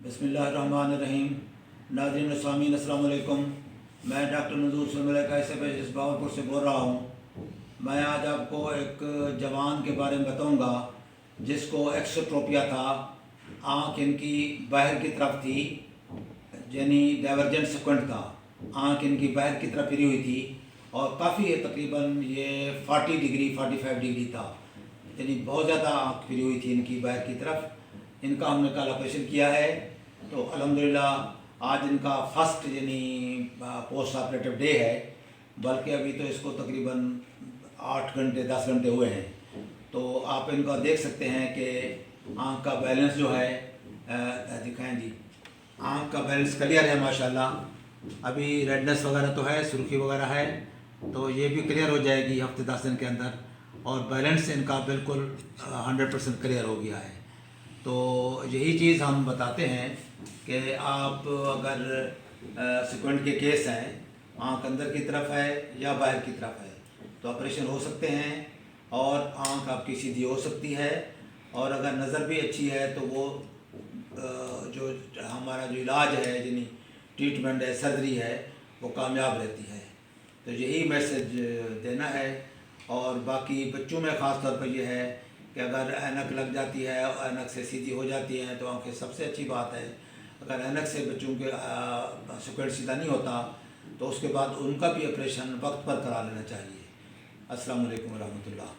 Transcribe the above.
बिस्मिल्लाहिर्रहमानिर्रहीम। नाज़रीन सामीन अस्सलाम वालेकुम। मैं डॉक्टर नज़ूर सुनमलका इस बावरपुर से बोल रहा हूँ। मैं आज आपको एक जवान के बारे में बताऊँगा जिसको एक्सोट्रोपिया था। आँख इनकी बाहर की तरफ थी, यानी डाइवर्जेंट सिक्वेंट था। आँख इनकी बाहर की तरफ फिरी हुई थी और काफ़ी तकरीबन ये 40 डिग्री 45 डिग्री था, यानी बहुत ज़्यादा आँख फिरी हुई थी इनकी बाहर की तरफ। इनका हमने कल ऑपरेशन किया है, तो अल्हम्दुलिल्लाह आज इनका फर्स्ट यानी पोस्ट ऑपरेटिव डे है, बल्कि अभी तो इसको तकरीबन 8 घंटे 10 घंटे हुए हैं। तो आप इनका देख सकते हैं कि आँख का बैलेंस जो है, दिखाएं जी, आँख का बैलेंस क्लियर है माशाल्लाह। अभी रेडनेस वगैरह तो है, सुर्खी वगैरह है, तो ये भी क्लियर हो जाएगी हफ्ते 10 दिन के अंदर। और बैलेंस इनका बिल्कुल 100% क्लियर हो गया है। तो यही चीज़ हम बताते हैं कि आप अगर सिक्वेंट के केस हैं, आँख अंदर की तरफ है या बाहर की तरफ है, तो ऑपरेशन हो सकते हैं और आँख आपकी सीधी हो सकती है। और अगर नज़र भी अच्छी है तो वो जो हमारा जो इलाज है, यानी ट्रीटमेंट है, सर्जरी है, वो कामयाब रहती है। तो यही मैसेज देना है। और बाकी बच्चों में ख़ास तौर पर यह है कि अगर ऐनक लग जाती है और ऐनक से सीधी हो जाती हैं तो आँखें सबसे अच्छी बात है। अगर ऐनक से बच्चों के सिक्वेंट सीधा नहीं होता तो उसके बाद उनका भी ऑपरेशन वक्त पर करा लेना चाहिए। अस्सलाम वालेकुम रहमतुल्लाह।